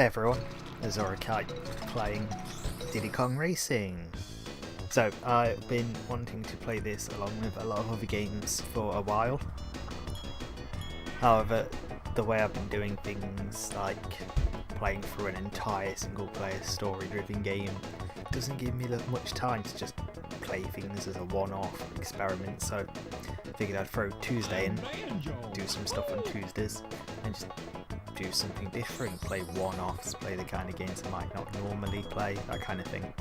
Hey everyone, Azura playing Diddy Kong Racing. So I've been wanting to play this along with a lot of other games for a while. However, the way I've been doing things, like playing through an entire single player story driven game, doesn't give me much time to just play things as a one-off experiment, so I figured I'd throw Tuesday in, do some stuff on Tuesdays, and just do something different, play one-offs, play the kind of games I might not normally play, that kind of thing.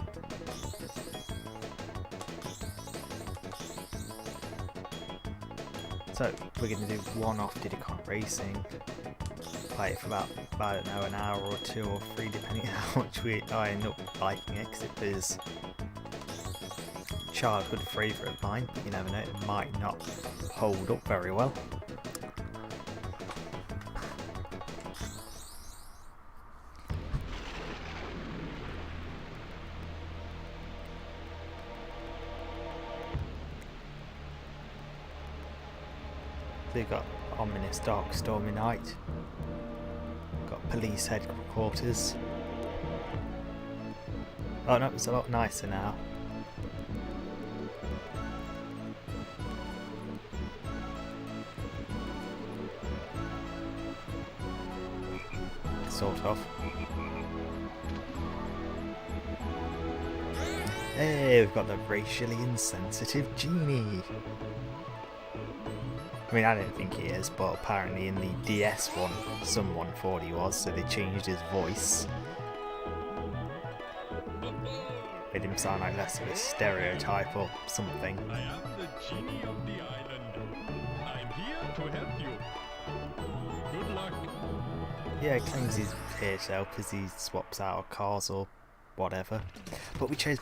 So we're going to do one-off Diddy Kong Racing, play it for about, I don't know, an hour or two or three, depending on how much I end up liking it, because it was a childhood favourite of mine, but you never know, it might not hold up very well. They've got ominous dark stormy night, got police headquarters. Oh no, it's a lot nicer now. Sort of. Hey, we've got the racially insensitive genie. I mean, I don't think he is, but apparently in the DS one, someone thought he was, so they changed his voice. Made him sound like less of a stereotype or something. I am the genie of the island. I'm here to help you. Good luck. Yeah, he claims he's here to help as he swaps out cars or whatever. But we chose...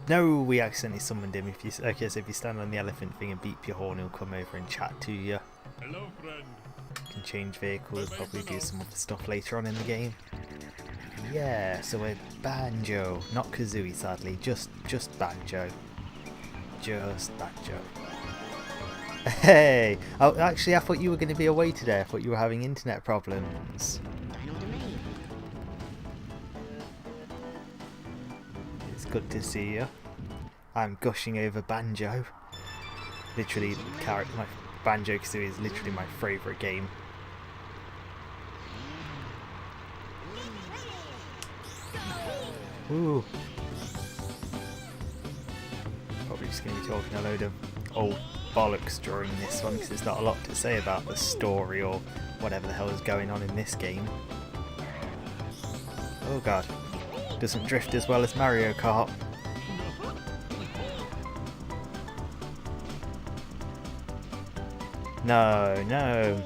No, we accidentally summoned him. If you so if you stand on the elephant thing and beep your horn, he'll come over and chat to you. Hello, friend. You can change vehicles, probably do some other stuff later on in the game. Yeah, so we're Banjo, not Kazooie sadly, just Banjo. Just Banjo. Hey! Oh, actually I thought you were going to be away today, I thought you were having internet problems. It's good to see you. I'm gushing over Banjo. Literally, Banjo-Kazooie is literally my favourite game. Ooh. Probably just going to be talking a load of old bollocks during this one, because there's not a lot to say about the story or whatever the hell is going on in this game. Oh god. Doesn't drift as well as Mario Kart. No, no.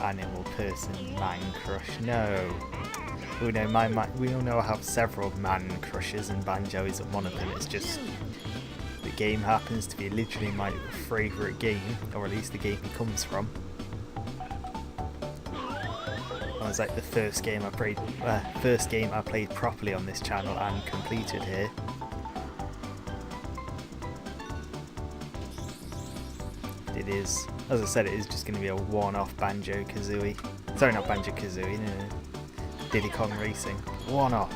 Animal person, man crush, no. We know we all know I have several man crushes and Banjo isn't one of them. It's just the game happens to be literally my favourite game, or at least the game he comes from. It was like the first game I played properly on this channel and completed here. It is, as I said, it is just going to be a one-off Banjo-Kazooie. Sorry, not Banjo-Kazooie, no. Diddy Kong Racing. One-off.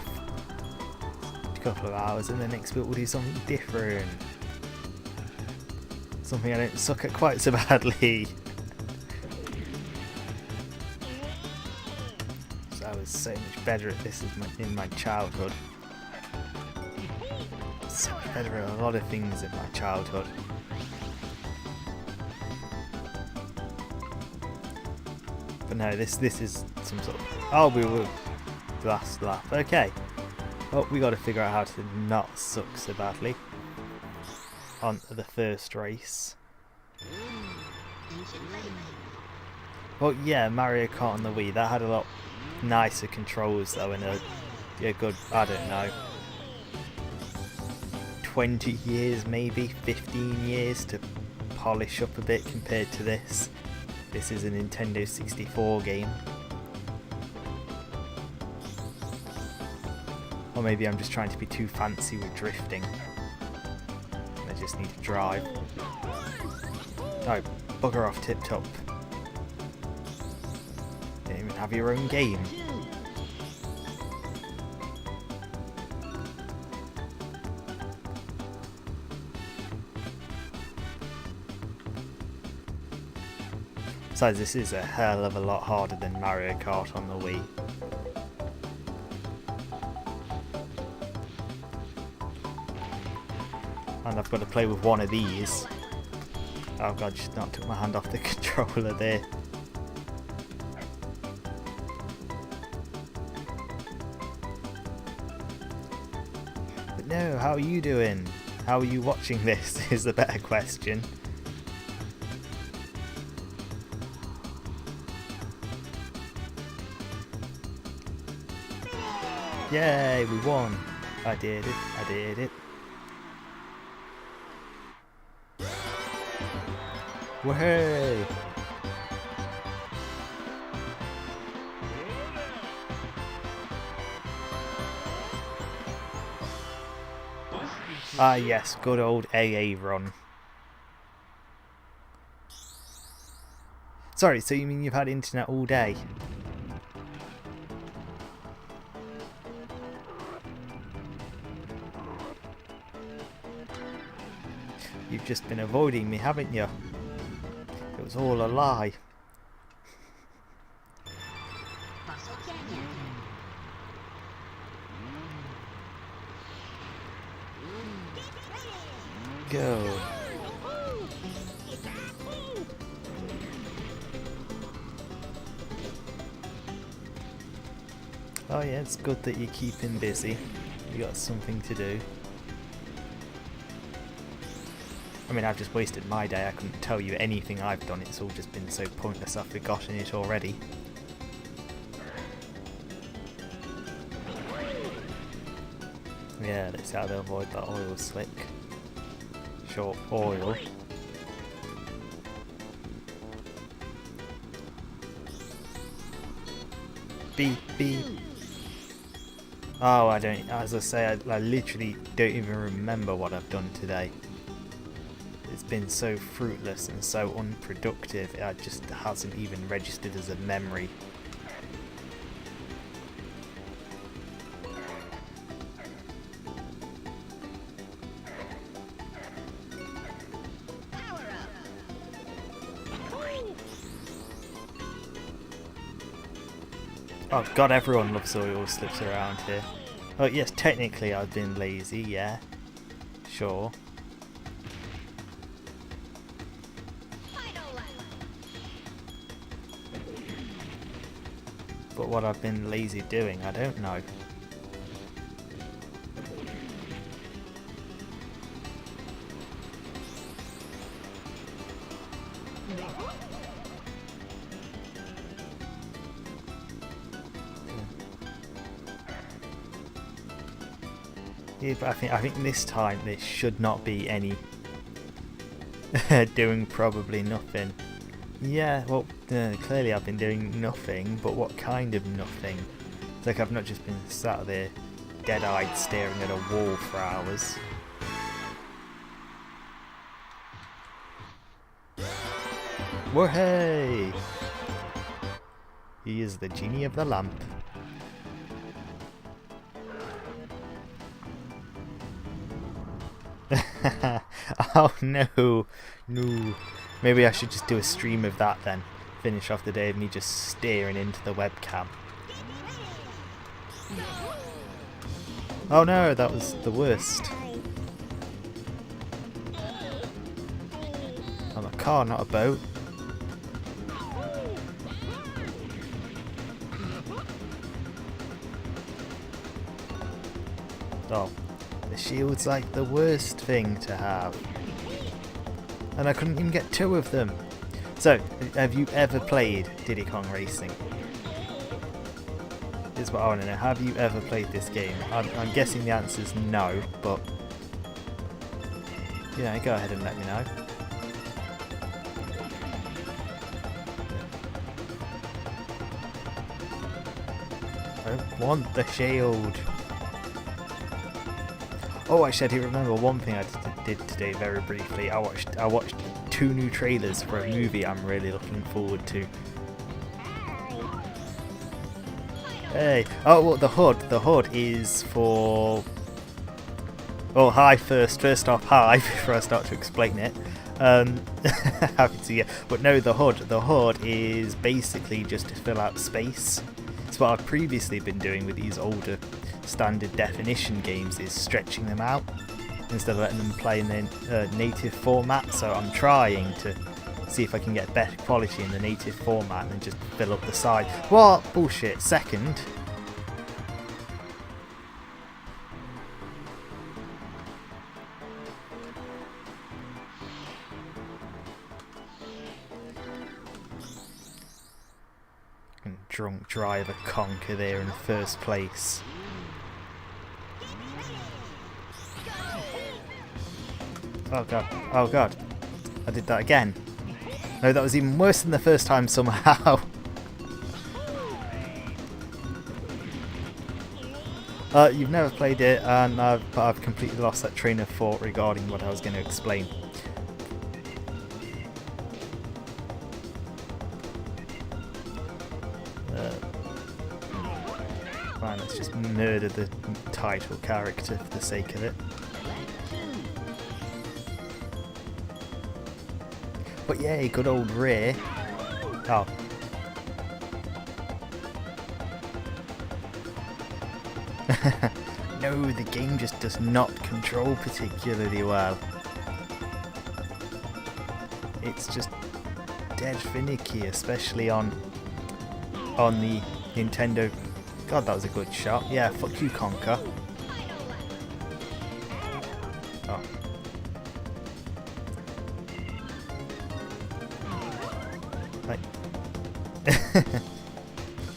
A couple of hours, and the next bit we'll do something different. Something I don't suck at quite so badly. So I was so much better at this in my childhood. So much better at a lot of things in my childhood. But no, this is some sort of... Oh, we were last lap. Okay. Well, we got to figure out how to not suck so badly on the first race. Well, yeah, Mario Kart on the Wii, that had a lot nicer controls though, and a good, I don't know, 20 years maybe, 15 years to polish up a bit compared to this. This is a Nintendo 64 game. Or maybe I'm just trying to be too fancy with drifting. I just need to drive. No, bugger off Tip Top. Didn't even and have your own game. Besides, this is a hell of a lot harder than Mario Kart on the Wii. And I've got to play with one of these. Oh god, just not took my hand off the controller there. But no, how are you doing? How are you watching this is the better question. Yay, we won! I did it, I did it. Woohoo! Ah yes, good old AA run. Sorry, so you mean you've had internet all day? You've just been avoiding me, haven't you? It was all a lie. Go. Oh yeah, it's good that you're keeping busy. You got something to do. I mean, I've just wasted my day. I couldn't tell you anything I've done. It's all just been so pointless I've forgotten it already. Yeah, that's how to avoid that oil slick. Short oil. Beep beep. Oh, I don't. As I say, I literally don't even remember what I've done today. It's been so fruitless and so unproductive, it just hasn't even registered as a memory. Oh god, everyone loves oil slips around here. Oh yes, technically I've been lazy, yeah. Sure. But what I've been lazy doing, I don't know. Yeah, but I think this time there should not be any doing probably nothing. Yeah, well, clearly I've been doing nothing, but what kind of nothing? It's like I've not just been sat there dead-eyed staring at a wall for hours. Whoa-hey! He is the genie of the lamp. Oh no, no. Maybe I should just do a stream of that then. Finish off the day of me just staring into the webcam. Oh no, that was the worst. I'm a car, not a boat. Oh, the shield's like the worst thing to have. And I couldn't even get two of them. So, have you ever played Diddy Kong Racing? Here's what I want to know. Have you ever played this game? I'm guessing the answer is no, but yeah, go ahead and let me know. I want the shield. Oh, actually, I do remember one thing I did today very briefly. I watched 2 new trailers for a movie I'm really looking forward to. Hey. Oh, well, the hood. The hood is for... Oh, hi first. First off, hi, before I start to explain it. Happy to see you. But no, the hood. The hood is basically just to fill out space. It's what I've previously been doing with these older standard definition games, is stretching them out instead of letting them play in their native format. So I'm trying to see if I can get better quality in the native format and just fill up the side. What? Bullshit. Second. And drunk driver conquer there in first place. Oh god. Oh god. I did that again. No, that was even worse than the first time somehow. You've never played it, and I've completely lost that train of thought regarding what I was going to explain. Fine, let's just murder the title character for the sake of it. But yay, good old Ray. Oh. No, the game just does not control particularly well. It's just dead finicky, especially on the Nintendo. God, that was a good shot. Yeah, fuck you, Conker. Oh.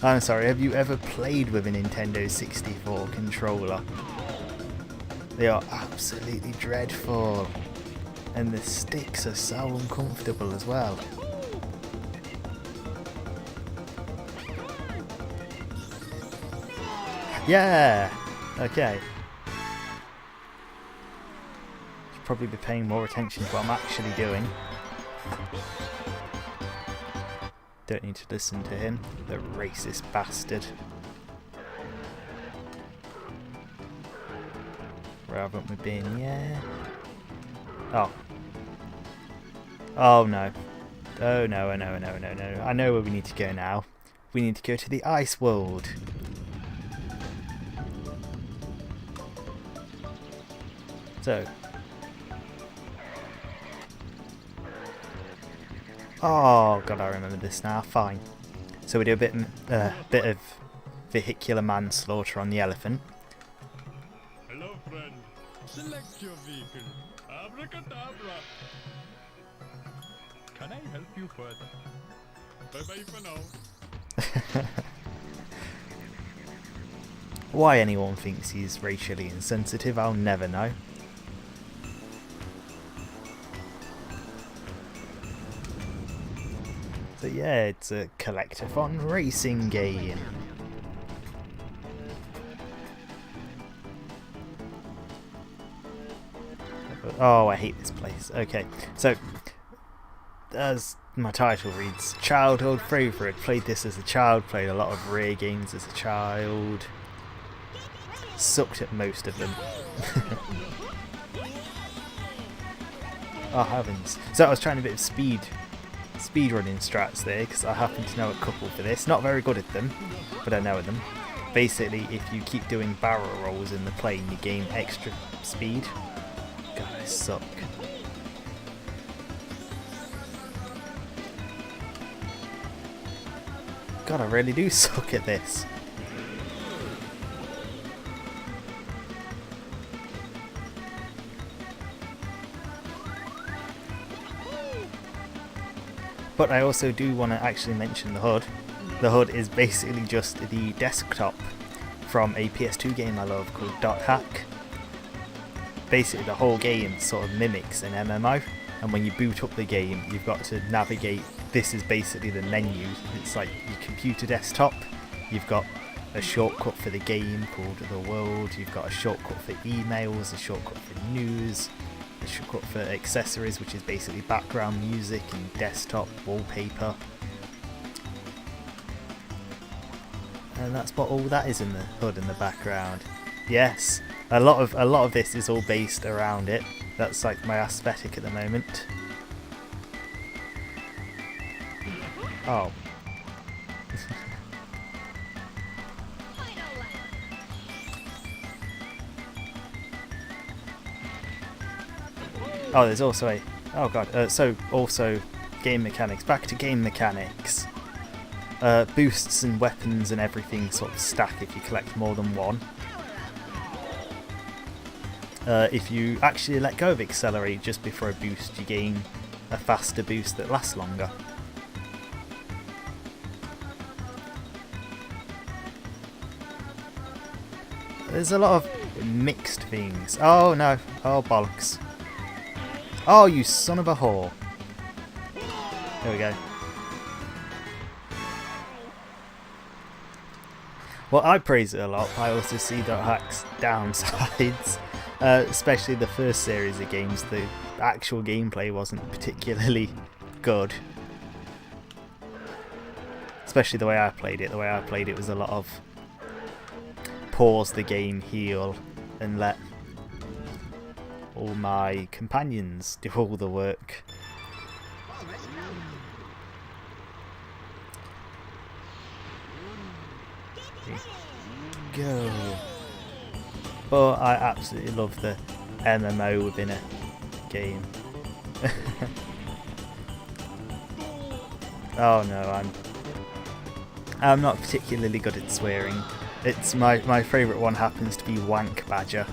I'm sorry, have you ever played with a Nintendo 64 controller? They are absolutely dreadful. And the sticks are so uncomfortable as well. Yeah! Okay. Should probably be paying more attention to what I'm actually doing. Don't need to listen to him, the racist bastard. Where haven't we been? Yeah. Oh. Oh no. Oh no, no, no, no, no. I know where we need to go now. We need to go to the ice world. So. Oh god, I remember this now. Fine. So we do a bit of vehicular manslaughter on the elephant. Hello, friend. Select your vehicle. Abracadabra. Can I help you further? Bye-bye for now. Why anyone thinks he's racially insensitive, I'll never know. So yeah, it's a collectathon racing game. Oh, I hate this place. Okay, so as my title reads, childhood favourite. Played this as a child, played a lot of rare games as a child. Sucked at most of them. Oh heavens. So I was trying a bit of speedrunning strats there, because I happen to know a couple for this. Not very good at them, but I know them. Basically, if you keep doing barrel rolls in the plane, you gain extra speed. God, I suck. God, I really do suck at this. But I also do want to actually mention the HUD. The HUD is basically just the desktop from a PS2 game I love called Dot Hack. Basically the whole game sort of mimics an MMO, and when you boot up the game you've got to navigate. This is basically the menu. It's like your computer desktop. You've got a shortcut for the game called The World, you've got a shortcut for emails, a shortcut for news, a shortcut for accessories, which is basically background music and desktop wallpaper. And that's what all that is in the hood in the background. Yes, a lot of this is all based around it. That's like my aesthetic at the moment. Oh. Oh, there's also a... Oh god, so also game mechanics. Back to game mechanics. Boosts and weapons and everything sort of stack if you collect more than one. If you actually let go of accelerate just before a boost, you gain a faster boost that lasts longer. There's a lot of mixed things. Oh no, oh bollocks. Oh, you son of a whore. There we go. Well, I praise it a lot. I also see Hack's downsides. Especially the first series of games, the actual gameplay wasn't particularly good. Especially the way I played it. The way I played it was a lot of pause the game, heal, and let all my companions do all the work. Go. But I absolutely love the MMO within a game. Oh no, I'm not particularly good at swearing. It's my favourite one happens to be wank badger,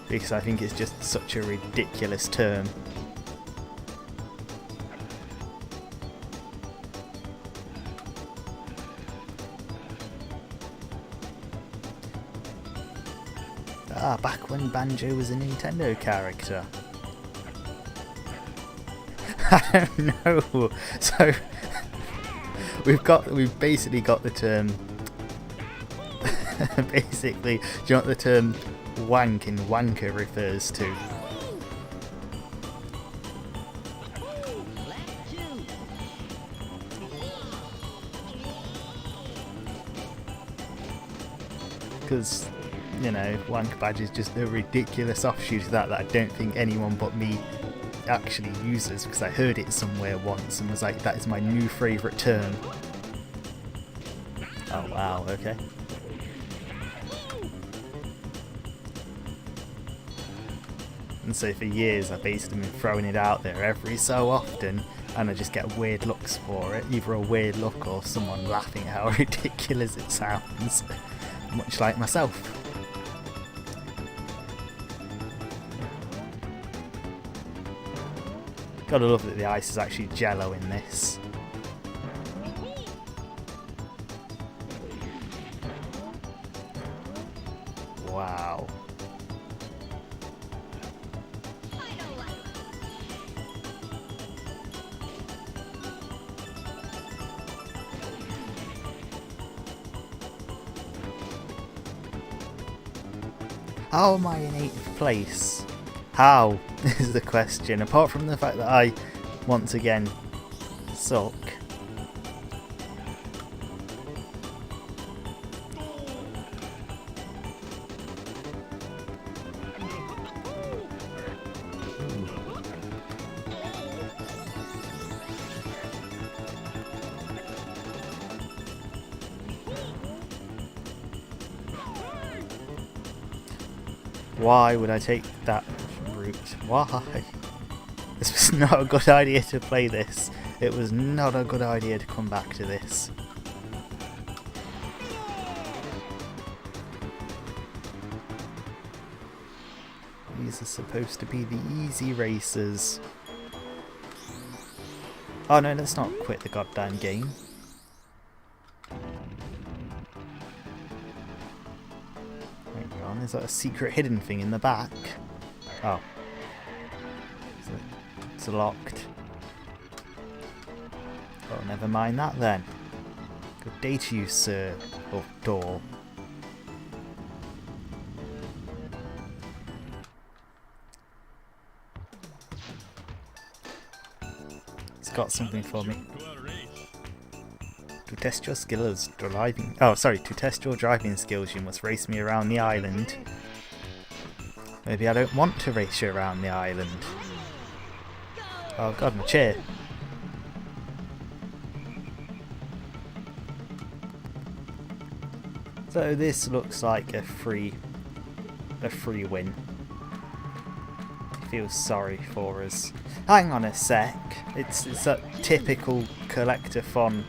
because I think it's just such a ridiculous term. Ah, back when Banjo was a Nintendo character. I don't know. So we've basically got the term. Basically, do you know what the term wank in wanker refers to? Because, you know, wank badge is just a ridiculous offshoot of that I don't think anyone but me actually uses, because I heard it somewhere once and was like, that is my new favourite term. Oh wow, okay. And so for years I've basically been throwing it out there every so often, and I just get weird looks for it. Either a weird look or someone laughing at how ridiculous it sounds. Much like myself. Gotta love that the ice is actually jello in this. Wow. How am I in 8th place? How is the question, apart from the fact that I once again suck. Why would I take that route? Why? This was not a good idea to play this. It was not a good idea to come back to this. These are supposed to be the easy races. Oh no, let's not quit the goddamn game. Is that a secret hidden thing in the back? Oh. It's locked. Oh, never mind that then. Good day to you, sir. Or door. It's got something for me. test your skills driving. Oh, sorry. To test your driving skills, you must race me around the island. Maybe I don't want to race you around the island. Oh god, my chair. So this looks like a free win. Feels sorry for us. Hang on a sec. It's a typical collector fun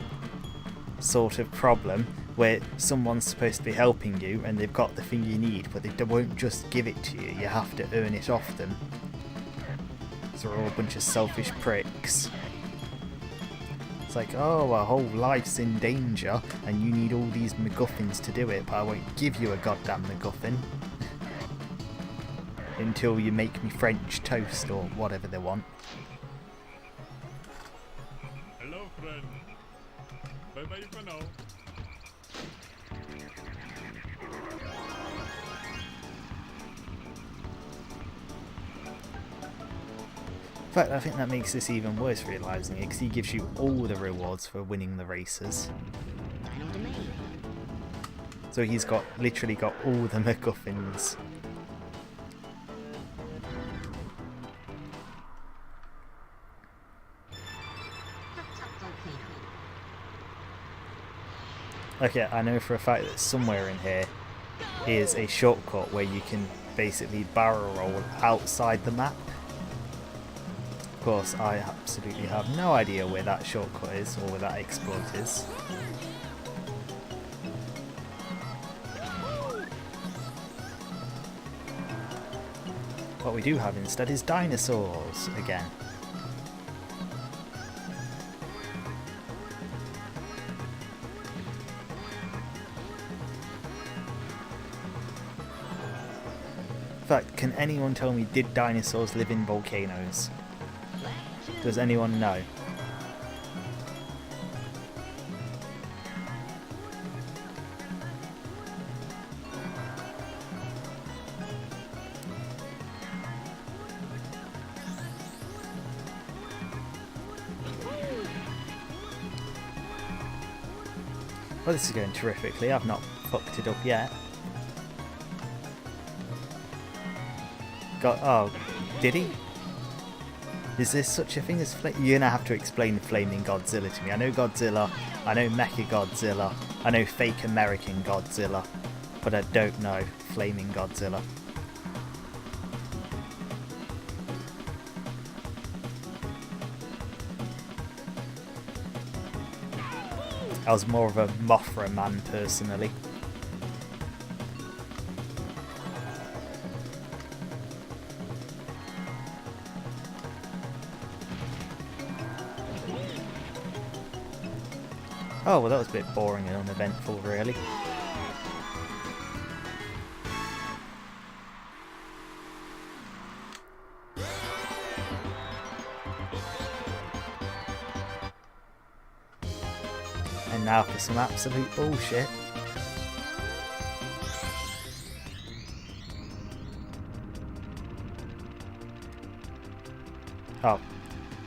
sort of problem where someone's supposed to be helping you and they've got the thing you need, but they won't just give it to you. You have to earn it off them. So they're all a bunch of selfish pricks. It's like, oh, our whole life's in danger and you need all these MacGuffins to do it, but I won't give you a goddamn MacGuffin until you make me French toast or whatever they want. Hello, friend. Bye-bye for now. In fact, I think that makes this even worse, realising it, because he gives you all the rewards for winning the races. So he's literally got all the MacGuffins. Okay, I know for a fact that somewhere in here is a shortcut where you can basically barrel roll outside the map. Of course, I absolutely have no idea where that shortcut is or where that exploit is. What we do have instead is dinosaurs again. In fact, can anyone tell me, did dinosaurs live in volcanoes? Does anyone know? Well, this is going terrifically. I've not fucked it up yet. Oh, did he? Is there such a thing as you're gonna have to explain Flaming Godzilla to me. I know Godzilla, I know Mecha Godzilla, I know fake American Godzilla, but I don't know Flaming Godzilla. I was more of a Mothra man personally. Oh, well that was a bit boring and uneventful, really. And now for some absolute bullshit. Oh,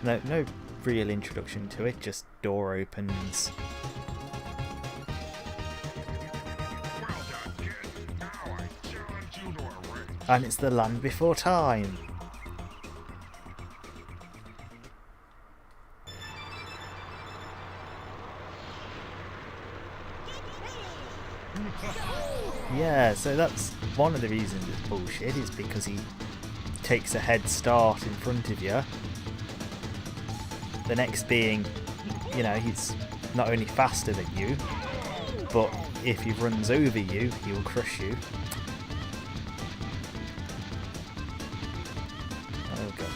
no real introduction to it, just door opens. And it's the Land Before Time. Yeah, so that's one of the reasons it's bullshit, is because he takes a head start in front of you. The next being, you know, he's not only faster than you, but if he runs over you, he'll crush you. Oh god.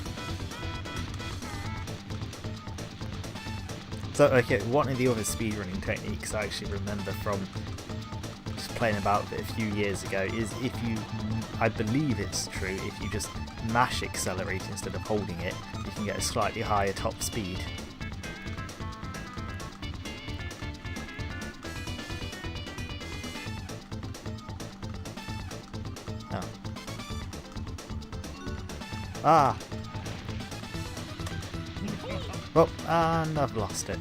So, okay, one of the other speedrunning techniques I actually remember from just playing about it a few years ago is if you, I believe it's true, if you just mash accelerate instead of holding it, you can get a slightly higher top speed. Oh. Ah! Oh, and I've lost it.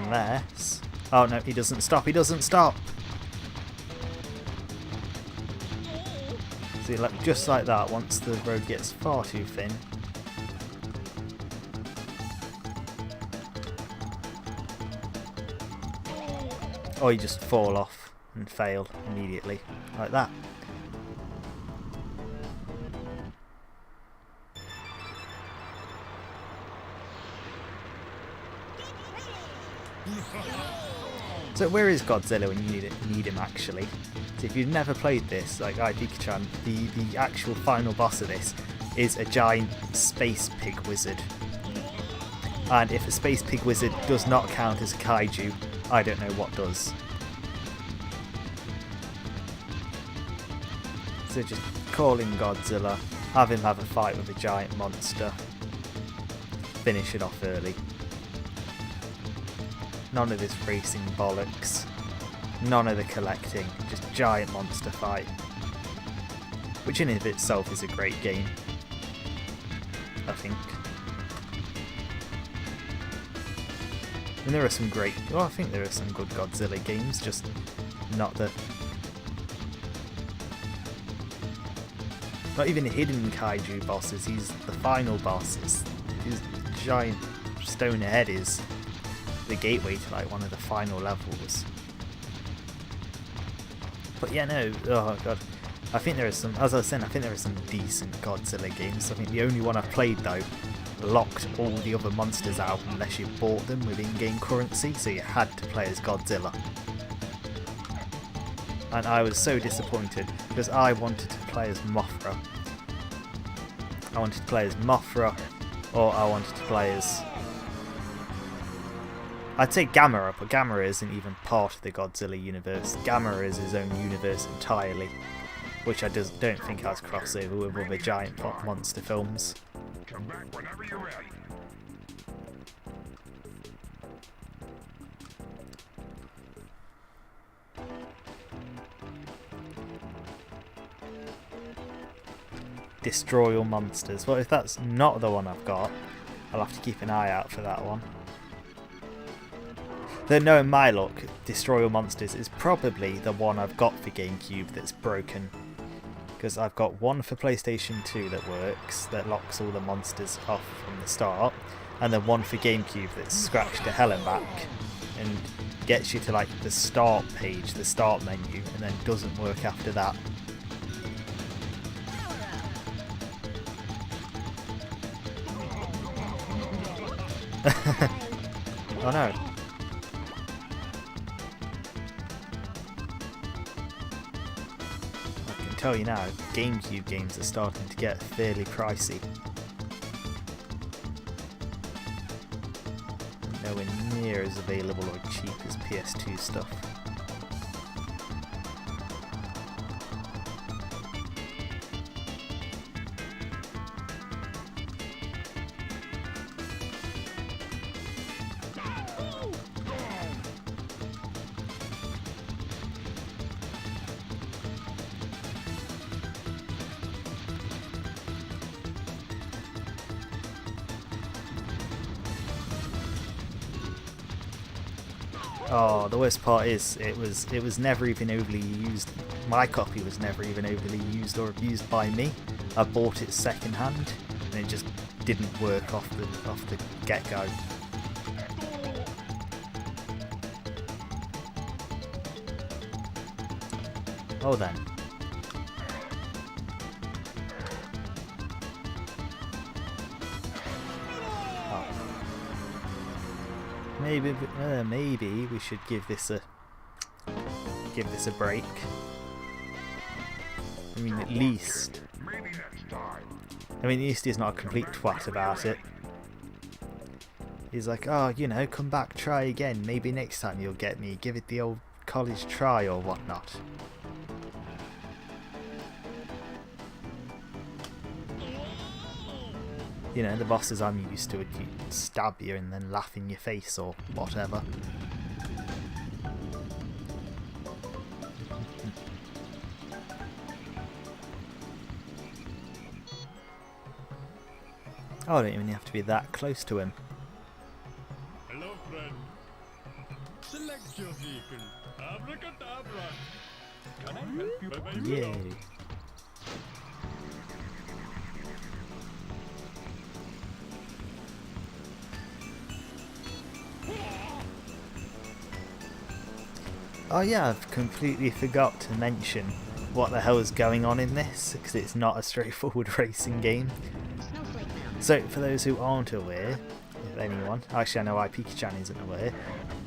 Unless... Oh no, he doesn't stop, he doesn't stop! See, like, just like that, once the road gets far too thin. Or you just fall off and fail immediately, like that. So where is Godzilla when you need him actually? So if you've never played this, like Pikachu, the actual final boss of this is a giant space pig wizard. And if a space pig wizard does not count as a kaiju, I don't know what does. So just call in Godzilla, have him have a fight with a giant monster, finish it off early. None of this racing bollocks, none of the collecting, just giant monster fight. Which in and of itself is a great game, I think. And there are some great, well, I think there are some good Godzilla games, just not even the hidden kaiju bosses. He's the final boss. His giant stone head is the gateway to like one of the final levels. But yeah, no, oh god, I think there are some, as I was saying, I think there are some decent Godzilla games. I think the only one I've played though locked all the other monsters out unless you bought them with in-game currency, so you had to play as Godzilla. And I was so disappointed because I wanted to play as Mothra. I wanted to play as Mothra, or I wanted to play as... I'd say Gamera, but Gamera isn't even part of the Godzilla universe. Gamera is his own universe entirely, which I don't think has crossover with other giant monster films. Come back whenever you're ready. Destroy all monsters. Well, if that's not the one I've got, I'll have to keep an eye out for that one. Though knowing my luck, Destroy All Monsters is probably the one I've got for GameCube that's broken. Because I've got one for PlayStation 2 that works, that locks all the monsters off from the start, and then one for GameCube that's scratched to hell and back, and gets you to like the start page, the start menu, and then doesn't work after that. Oh no. I can tell you now, GameCube games are starting to get fairly pricey. Nowhere near as available or cheap as PS2 stuff. Oh, the worst part is it was never even overly used. My copy was never even overly used or abused by me. I bought it second hand and it just didn't work off the get-go. Oh then. Maybe we should give this a break. I mean, at least he's not a complete twat about it. He's like, oh, you know, come back, try again. Maybe next time you'll get me. Give it the old college try or whatnot. You know, the bosses I'm used to would stab you and then laugh in your face or whatever. Oh, I don't even have to be that close to him. Hello, friend. vehicle. Abracadabra. Can I help you? Baby? Yay. Oh yeah, I've completely forgot to mention what the hell is going on in this, because it's not a straightforward racing game. So for those who aren't aware, if anyone, actually I know IP-chan isn't aware,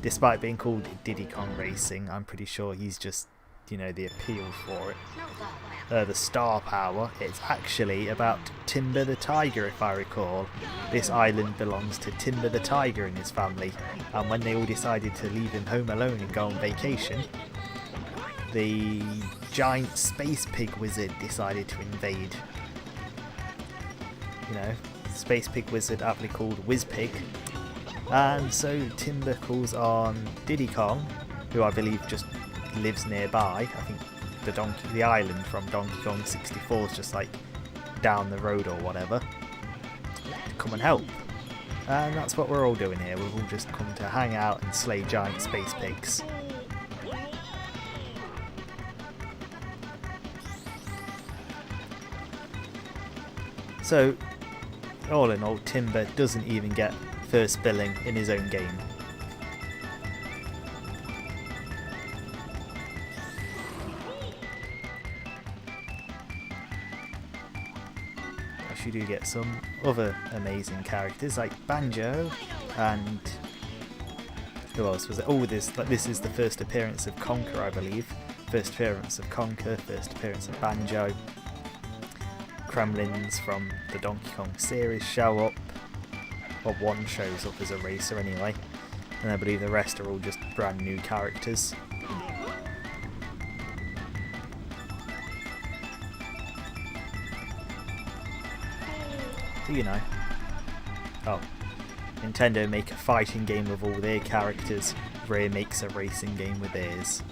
despite being called Diddy Kong Racing, I'm pretty sure he's just, you know, the appeal for it. The star power, it's actually about Timber the Tiger, if I recall. This island belongs to Timber the Tiger and his family, and when they all decided to leave him home alone and go on vacation, the giant space pig wizard decided to invade. You know, space pig wizard aptly called Whizpig. And so Timber calls on Diddy Kong, who I believe just lives nearby. I think the island from Donkey Kong 64 is just like down the road or whatever, to come and help. And that's what we're all doing here. We've all just come to hang out and slay giant space pigs. So, all in all, Timber doesn't even get first billing in his own game. You do get some other amazing characters like Banjo and who else was it? Oh, this is the first appearance of Conker, I believe. First appearance of Conker, first appearance of Banjo. Kremlins from the Donkey Kong series show up. Well, one shows up as a racer anyway, and I believe the rest are all just brand new characters. You know. Oh. Nintendo make a fighting game with all their characters. Rare makes a racing game with theirs.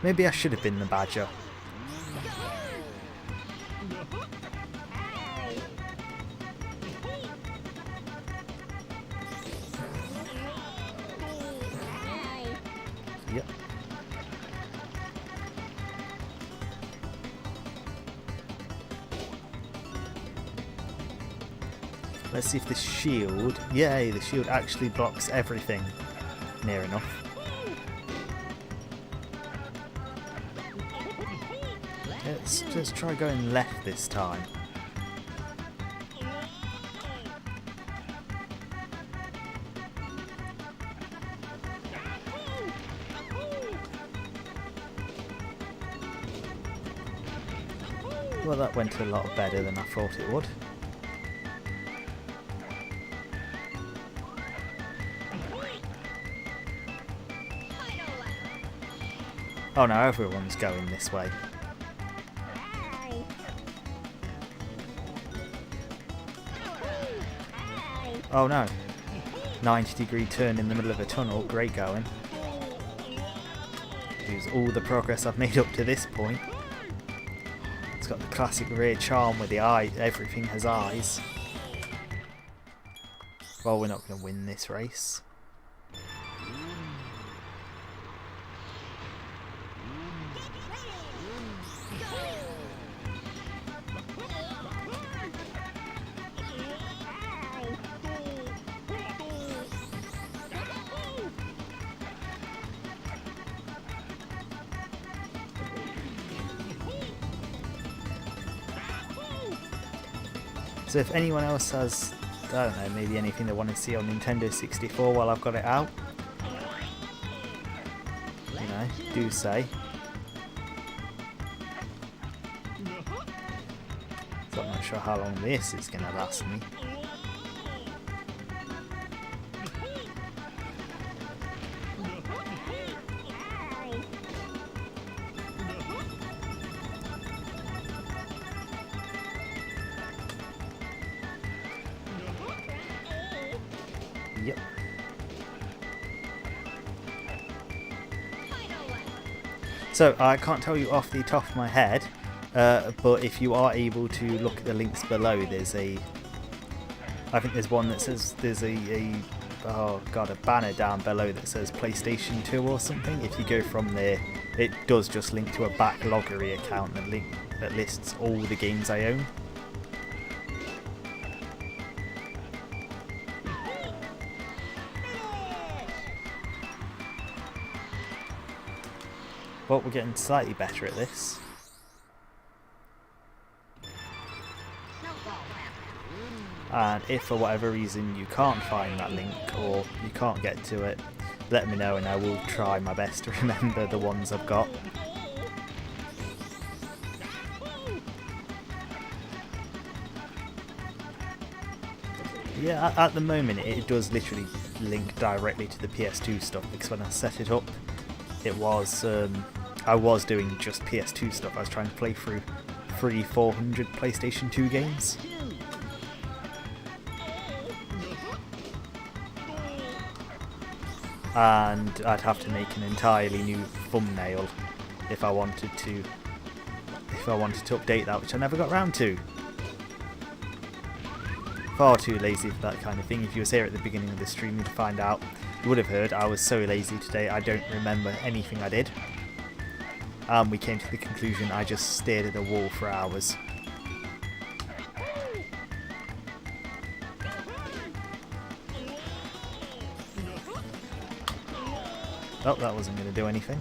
Maybe I should have been the Badger. Yep. Let's see if the shield... Yay, the shield actually blocks everything. Near enough. Let's try going left this time. Well, that went a lot better than I thought it would. Oh no, everyone's going this way. Oh no. 90-degree turn in the middle of a tunnel, great going. Use all the progress I've made up to this point. It's got the classic rear charm with the eye, everything has eyes. Well, we're not going to win this race. So if anyone else has, I don't know, maybe anything they want to see on Nintendo 64 while I've got it out, you know, do say. So I'm not sure how long this is going to last me. Yep. So I can't tell you off the top of my head, but if you are able to look at the links below, there's I think there's one that says there's oh god, a banner down below that says PlayStation 2 or something. If you go from there, it does just link to a backloggery account that lists all the games I own. But we're getting slightly better at this. And if for whatever reason you can't find that link or you can't get to it, let me know and I will try my best to remember the ones I've got. Yeah, at the moment it does literally link directly to the PS2 stuff, because when I set it up, it was I was doing just PS2 stuff. I was trying to play through 400 PlayStation 2 games. And I'd have to make an entirely new thumbnail if I wanted to update that, which I never got round to. Far too lazy for that kind of thing. If you was here at the beginning of the stream, you'd find out. You would have heard I was so lazy today, I don't remember anything I did. We came to the conclusion I just stared at a wall for hours. Oh, that wasn't going to do anything.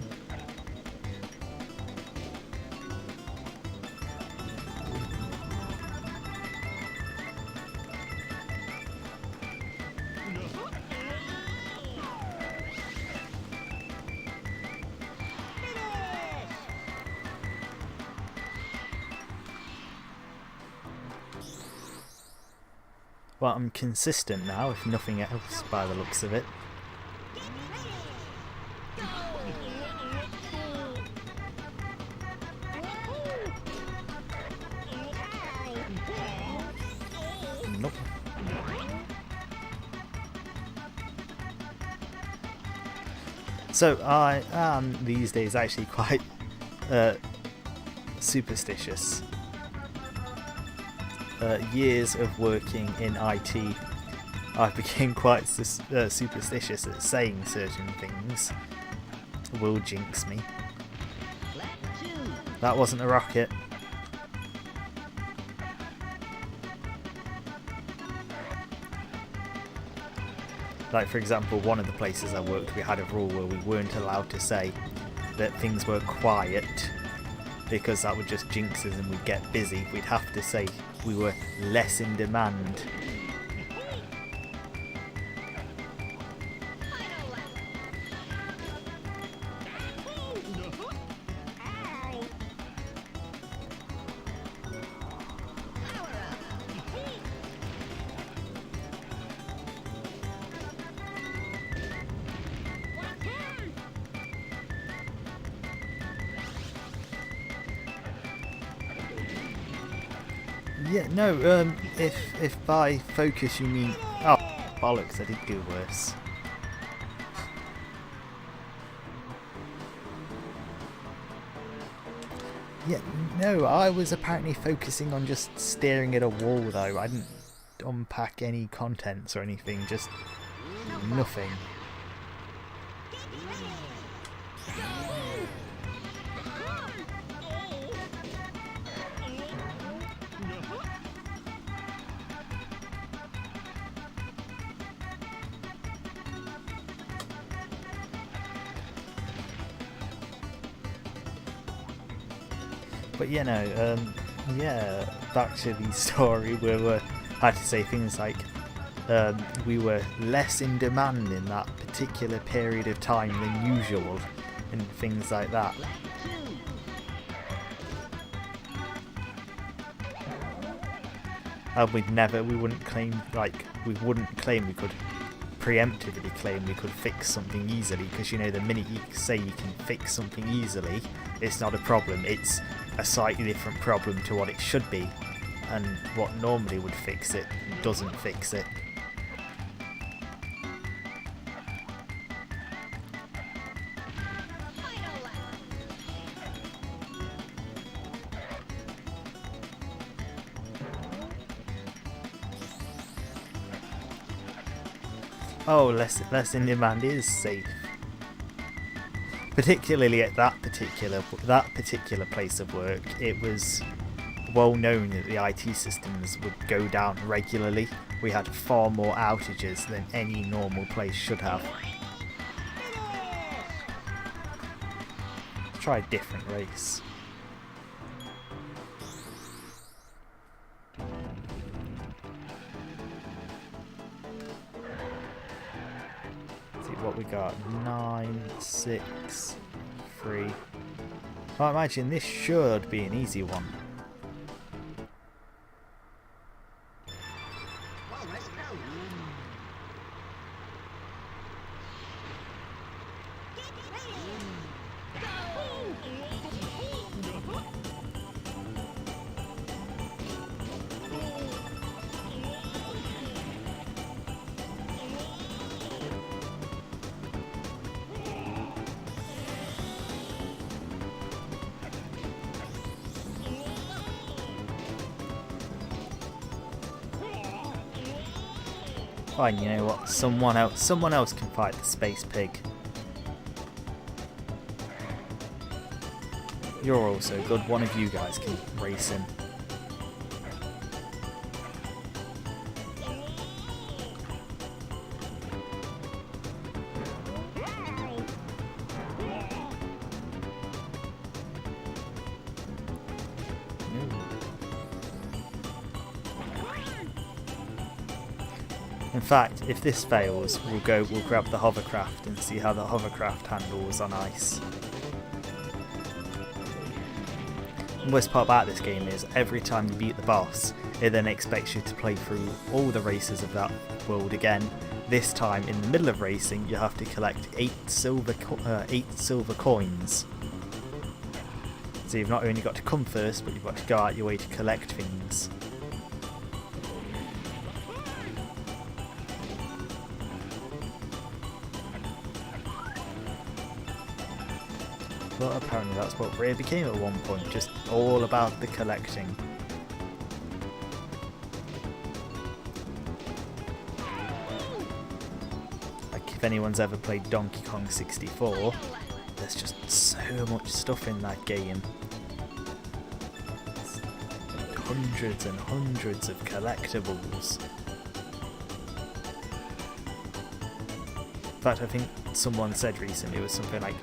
Well, I'm consistent now, if nothing else, by the looks of it. Nope. So I am these days actually quite superstitious. Years of working in IT, I became quite superstitious at saying certain things will jinx me. That wasn't a rocket. Like, for example, one of the places I worked, we had a rule where we weren't allowed to say that things were quiet, because that would just jinx us and we'd get busy. We'd have to say we were less in demand. Yeah, no, if by focus you mean... Oh, bollocks, I did do worse. Yeah, no, I was apparently focusing on just staring at a wall though. I didn't unpack any contents or anything, just nothing. But you know, yeah, back to the story where we had to say things like we were less in demand in that particular period of time than usual, and things like that. And we wouldn't claim we could preemptively claim we could fix something easily, because you know, the minute you say you can fix something easily, it's not a problem, it's a slightly different problem to what it should be, and what normally would fix it doesn't fix it. Oh, lesson demand is safe. Particularly at that particular place of work, it was well known that the IT systems would go down regularly. We had far more outages than any normal place should have. Let's try a different race. See what we got. 9, 6, 3. I imagine this should be an easy one. Fine, you know what? Someone else can fight the space pig. You're also good. One of you guys can race him. In fact, if this fails, we'll grab the hovercraft and see how the hovercraft handles on ice. The worst part about this game is every time you beat the boss, it then expects you to play through all the races of that world again. This time, in the middle of racing, you have to collect 8 silver coins. So you've not only got to come first, but you've got to go out your way to collect things. But apparently that's what Rare became at one point, just all about the collecting. Like if anyone's ever played Donkey Kong 64, there's just so much stuff in that game. It's hundreds and hundreds of collectibles. In fact, I think someone said recently it was something like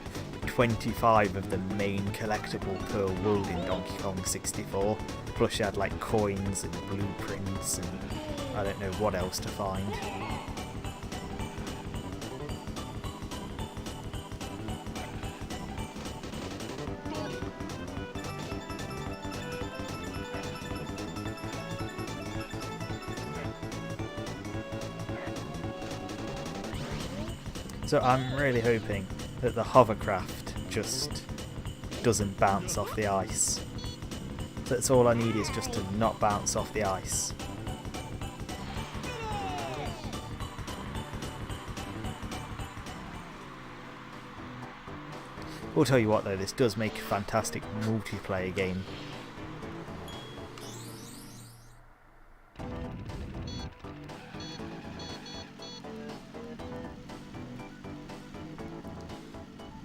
25 of the main collectible per world in Donkey Kong 64, plus you had like coins and blueprints and I don't know what else to find. So I'm really hoping that the hovercraft just doesn't bounce off the ice. That's all I need, is just to not bounce off the ice. I'll tell you what though, this does make a fantastic multiplayer game.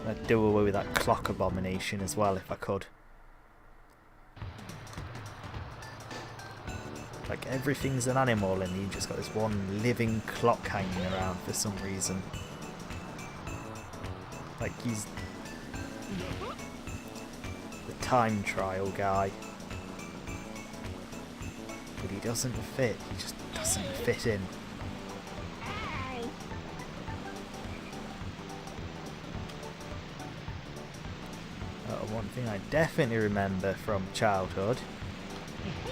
I'd do away with that clock abomination as well if I could. Like everything's an animal and you've just got this one living clock hanging around for some reason. Like he's the time trial guy. But he doesn't fit, he just doesn't fit in. One thing I definitely remember from childhood,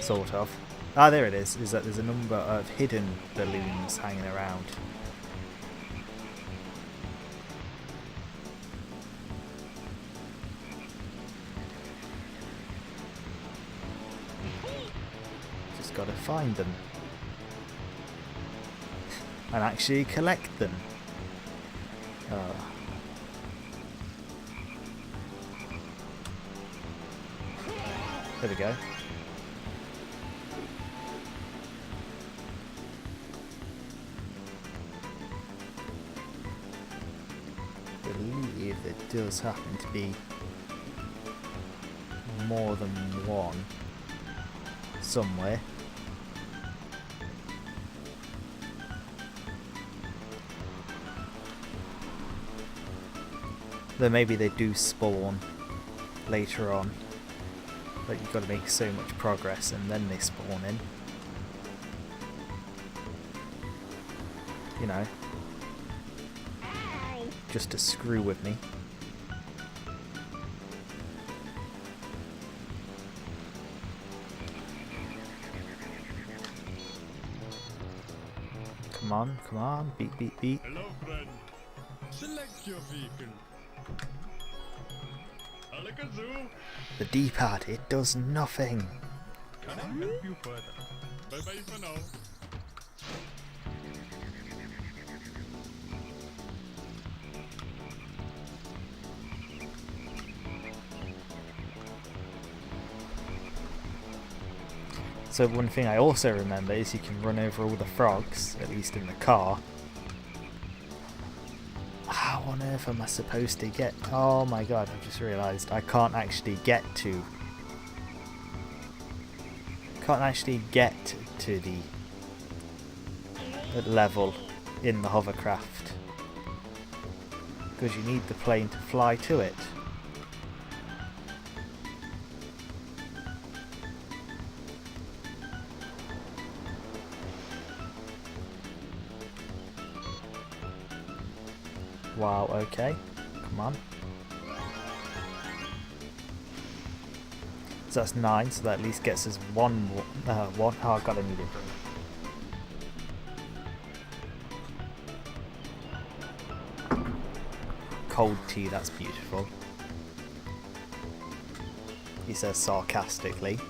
sort of, there it is that there's a number of hidden balloons hanging around. Just gotta find them. And actually collect them. There we go. does happen to be more than one somewhere. Though maybe they do spawn later on, but you've got to make so much progress and then they spawn in. You know, just to screw with me. Come on, come on, beat, beat, beat. Hello, friend. Select your vehicle. Alakazoo. The D-pad, it does nothing. Can I help you further? Bye-bye for now. So one thing I also remember is you can run over all the frogs, at least in the car. How on earth am I supposed to get... Oh my god, I've just realised I can't actually get to... the level in the hovercraft. Because you need the plane to fly to it. Wow, okay. Come on. So that's 9, so that at least gets us one. Oh god, I need it. Cold tea, that's beautiful. He says sarcastically.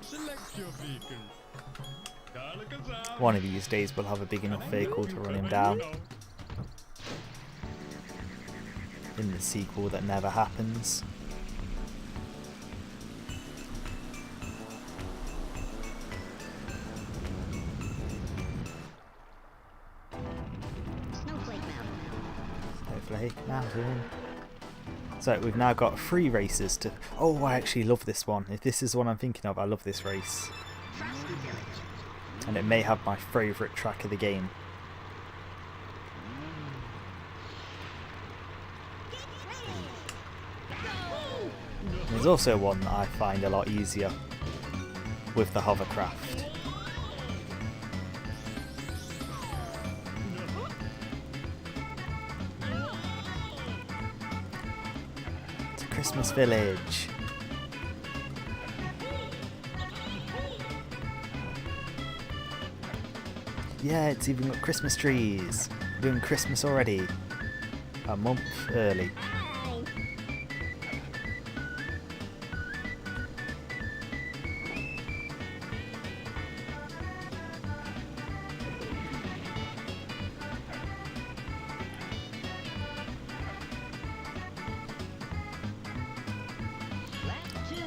Select your vehicle. Alakazam. One of these days we'll have a big enough vehicle to run him down. In the sequel that never happens. Snowflake Mountain. So we've now got 3 races to... Oh, I actually love this one. If this is the one I'm thinking of, I love this race. And it may have my favourite track of the game. There's also one that I find a lot easier with the hovercraft. Christmas Village. Yeah, it's even got Christmas trees. We're doing Christmas already. A month early.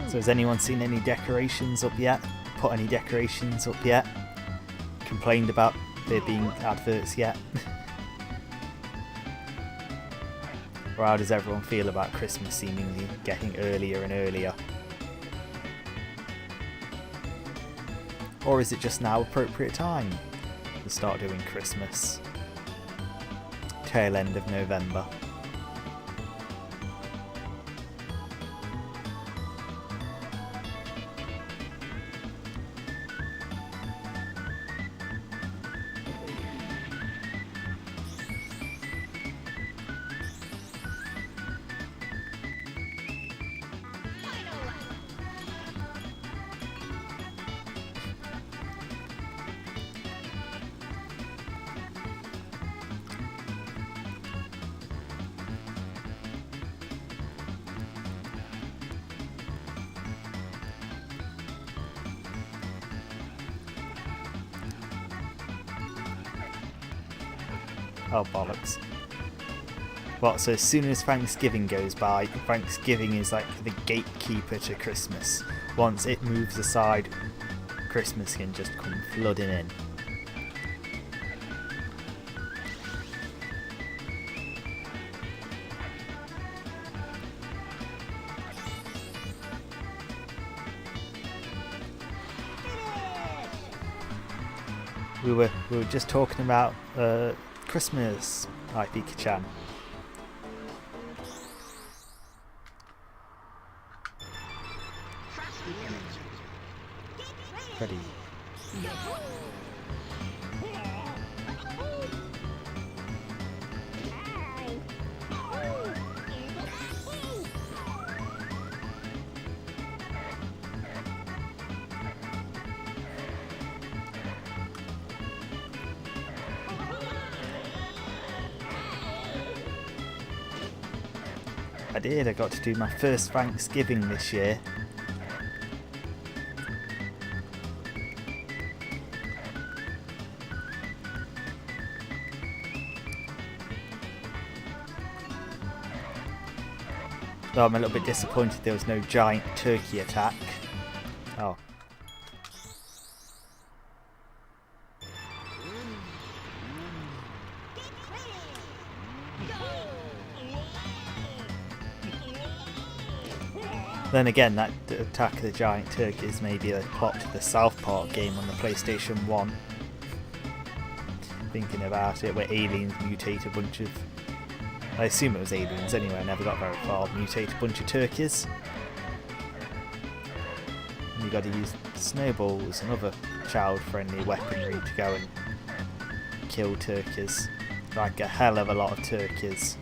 So has anyone seen any decorations up yet? Put any decorations up yet? Complained about there being adverts yet? Or how does everyone feel about Christmas seemingly getting earlier and earlier? Or is it just now appropriate time to start doing Christmas? Tail end of November. Oh, bollocks. What, so as soon as Thanksgiving goes by, Thanksgiving is like the gatekeeper to Christmas. Once it moves aside Christmas can just come flooding in. We were just talking about Christmas, Pika-chan. Ready. I did. I got to do my first Thanksgiving this year. Though I'm a little bit disappointed there was no giant turkey attack. Oh. Then again, that Attack of the Giant Turkey is maybe a plot to the South Park game on the PlayStation 1. Thinking about it, where aliens mutate a bunch of... I assume it was aliens anyway, I never got very far. Mutate a bunch of turkeys. And you got to use snowballs and other child-friendly weaponry to go and kill turkeys. Like a hell of a lot of turkeys.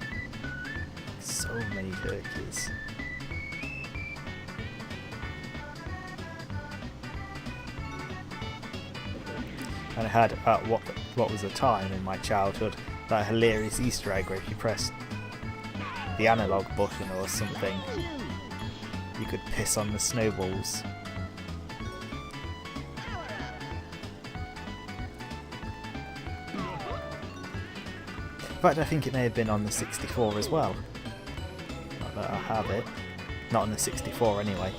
So many turkeys. And I had, at what was a time in my childhood, that hilarious Easter egg where if you pressed the analog button or something, you could piss on the snowballs. In fact, I think it may have been on the 64 as well. Not that I have it. Not on the 64 anyway.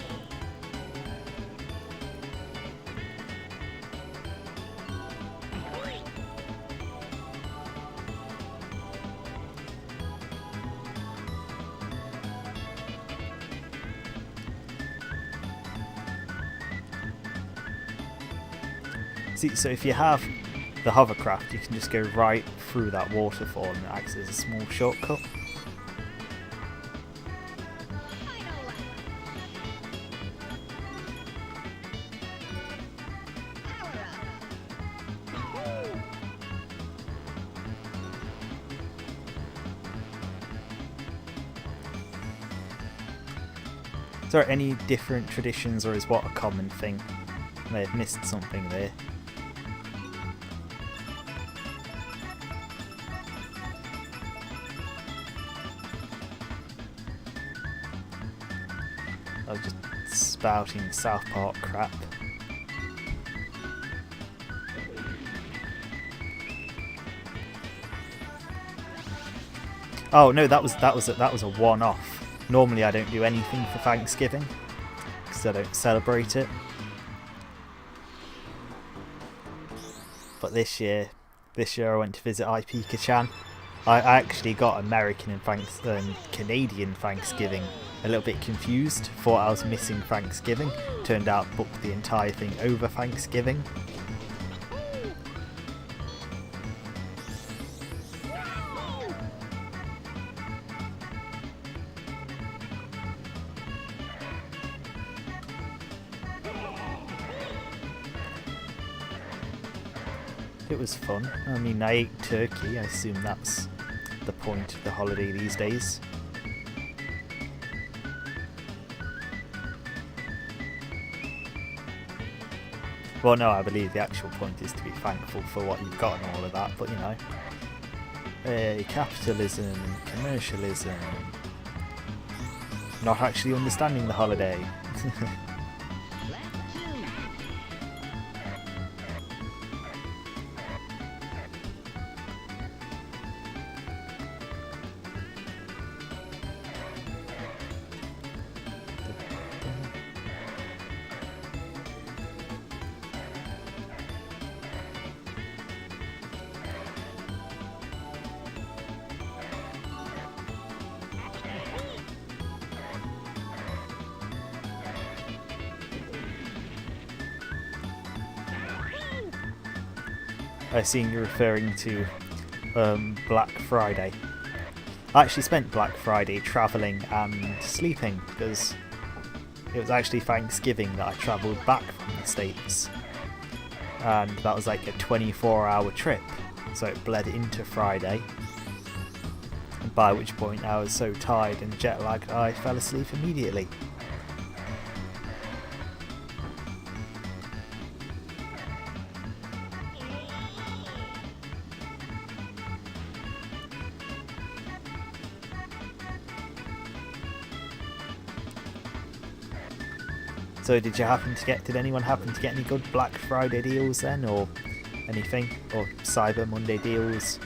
See, so if you have the hovercraft, you can just go right through that waterfall and it acts as a small shortcut. So are any different traditions, or is what a common thing? I may have missed something there. I was just spouting South Park crap. Oh no, that was a one-off. Normally I don't do anything for Thanksgiving because I don't celebrate it. But this year I went to visit Pika-chan. I actually got American and Canadian Thanksgiving. A little bit confused, thought I was missing Thanksgiving. Turned out booked the entire thing over Thanksgiving. It was fun. I mean, I ate turkey. I assume that's the point of the holiday these days. Well, no, I believe the actual point is to be thankful for what you've got and all of that, but you know. Capitalism, commercialism, not actually understanding the holiday. I assume you're referring to Black Friday. I actually spent Black Friday travelling and sleeping because it was actually Thanksgiving that I travelled back from the States. And that was like a 24-hour trip, so it bled into Friday. By which point I was so tired and jet lagged I fell asleep immediately. So did anyone happen to get any good Black Friday deals then, or anything? Or Cyber Monday deals?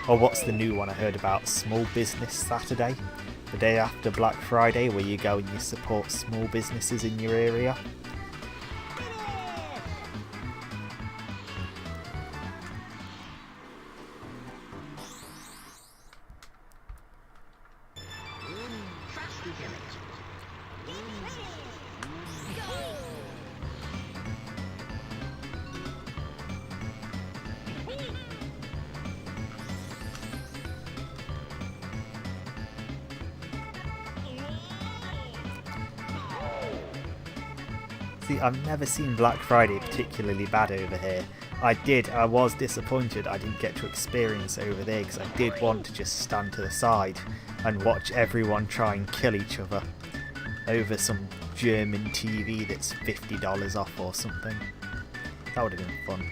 Or what's the new one I heard about? Small Business Saturday? The day after Black Friday, where you go and you support small businesses in your area? See, I've never seen Black Friday particularly bad over here. I was disappointed I didn't get to experience it over there because I did want to just stand to the side and watch everyone try and kill each other over some German TV that's $50 off or something. That would have been fun.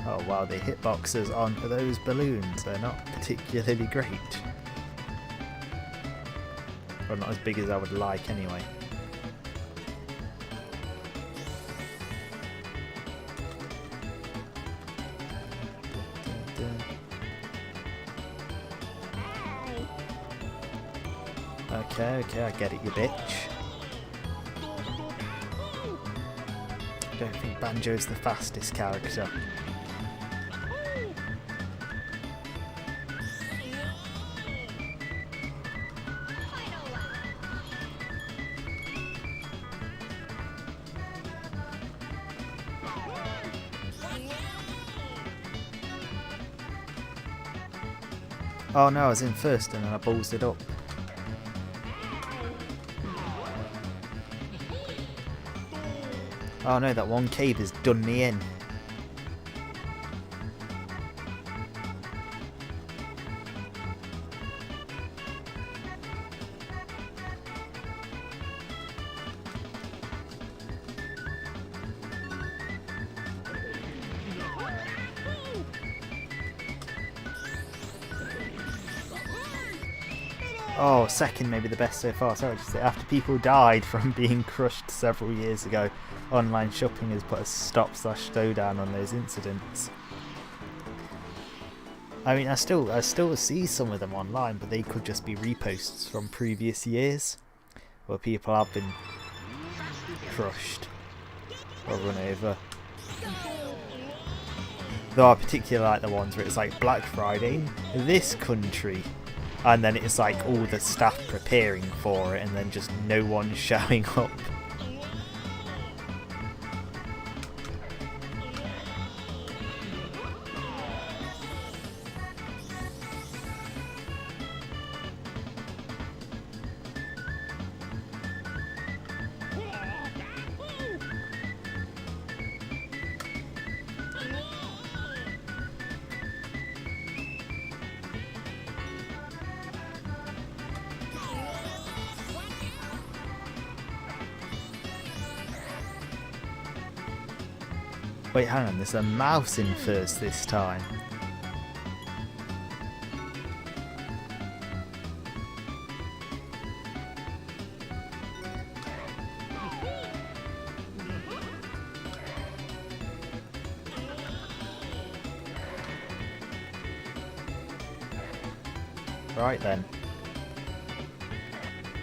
Oh wow, the hitboxes on those balloons, they're not particularly great. Well, not as big as I would like anyway. Okay, I get it, you bitch. I don't think Banjo's the fastest character. Oh no, I was in first and then I ballsed it up. Oh no, that one cave has done me in. Oh, second maybe the best so far. Sorry, just after people died from being crushed several years ago, online shopping has put a stop/slowdown on those incidents. I mean, I still see some of them online, but they could just be reposts from previous years where people have been crushed or run over. Though I particularly like the ones where it's like Black Friday in this country, and then it's like all the staff preparing for it and then just no one showing up. Wait, hang on, there's a mouse in first this time. Right then.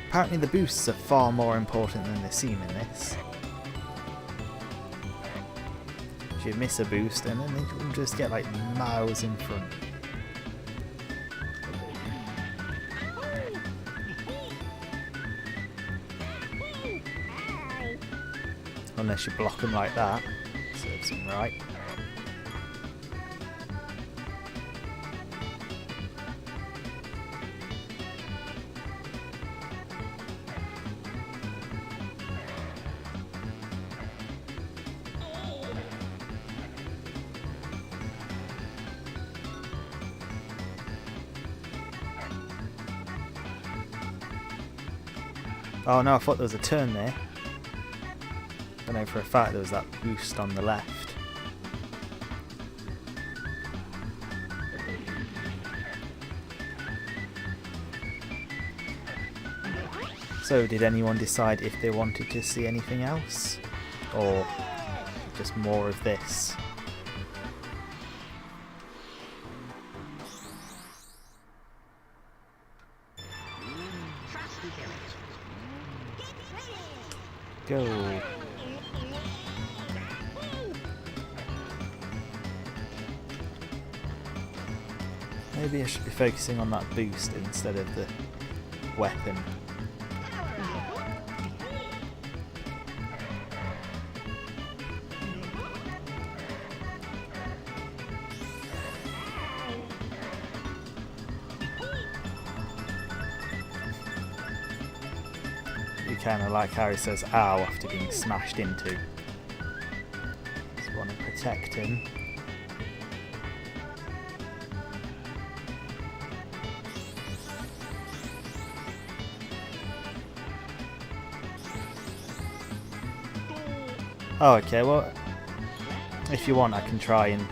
Apparently the boosts are far more important than they seem in this. you miss a boost, and then you'll just get like miles in front. Unless you block them like that, serves them right. Oh no, I thought there was a turn there. I know for a fact there was that boost on the left. So did anyone decide if they wanted to see anything else? Or just more of this? Go. Maybe I should be focusing on that boost instead of the weapon. You kind of like how he says ow after being smashed into. Just want to protect him. Oh, okay, well, if you want, I can try and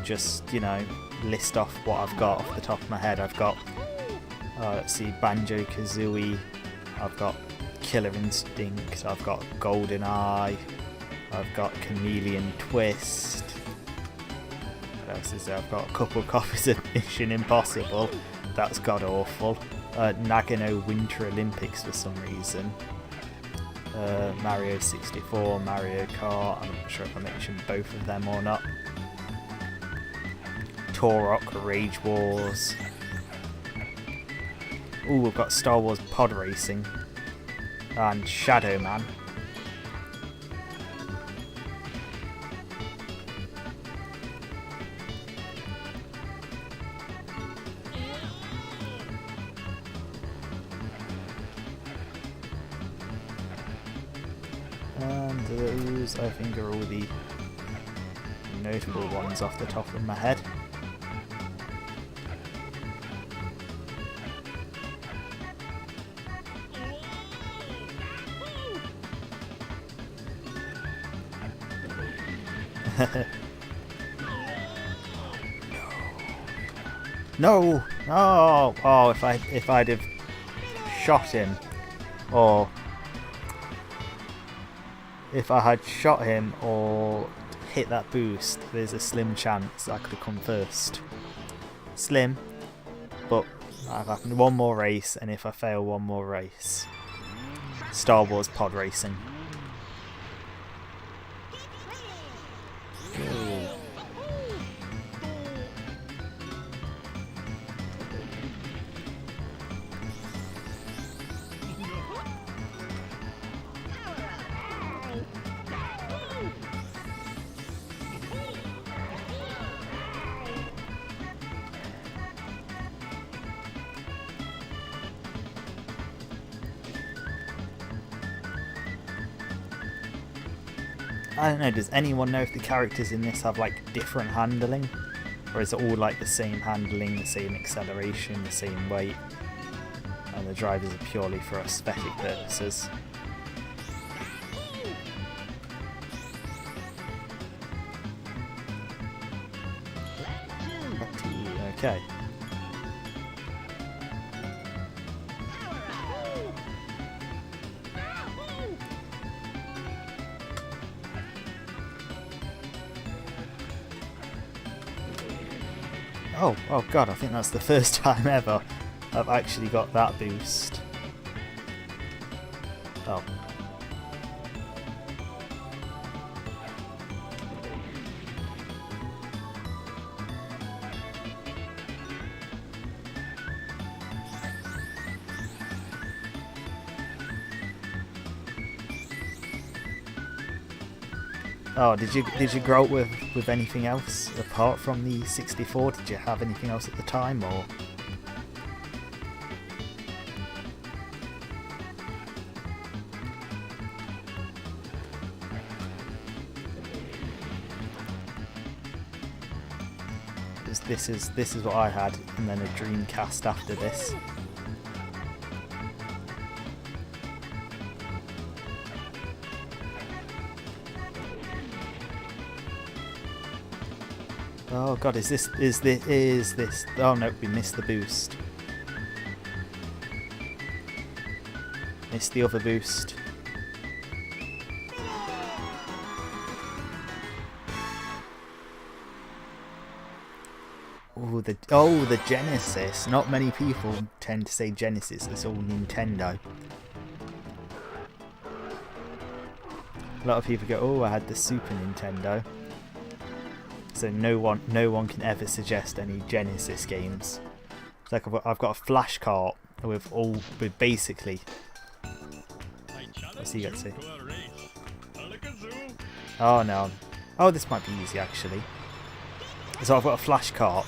just, you know, list off what I've got off the top of my head. I've got, let's see, Banjo-Kazooie, I've got Killer Instinct, I've got Golden Eye, I've got Chameleon Twist. What else is there? I've got a couple copies of Mission Impossible. That's god awful. Nagano Winter Olympics for some reason. Mario 64, Mario Kart, I'm not sure if I mentioned both of them or not. Turok, Rage Wars. Ooh, we've got Star Wars Pod Racing. And Shadow Man. And those, I think, are all the notable ones off the top of my head. No! Oh! Oh! If I'd have shot him, or if I had shot him or hit that boost, there's a slim chance I could have come first. Slim, but I've happened one more race, and if I fail one more race, Star Wars Pod Racing. Go. I don't know, does anyone know if the characters in this have like different handling? Or is it all like the same handling, the same acceleration, the same weight? And the drivers are purely for aesthetic purposes. Okay. Oh god, I think that's the first time ever I've actually got that boost. Oh. Oh, did you grow up with anything else apart from the 64? Did you have anything else at the time, or? This is what I had, and then a Dreamcast after this. Oh god, is this? Oh no, we missed the boost. Missed the other boost. The Genesis. Not many people tend to say Genesis. It's all Nintendo. A lot of people go, "Oh, I had the Super Nintendo." So no one can ever suggest any Genesis games. It's like I've got a flash cart with basically. Let's see, let's see. Oh no. Oh, this might be easy actually. So I've got a flash cart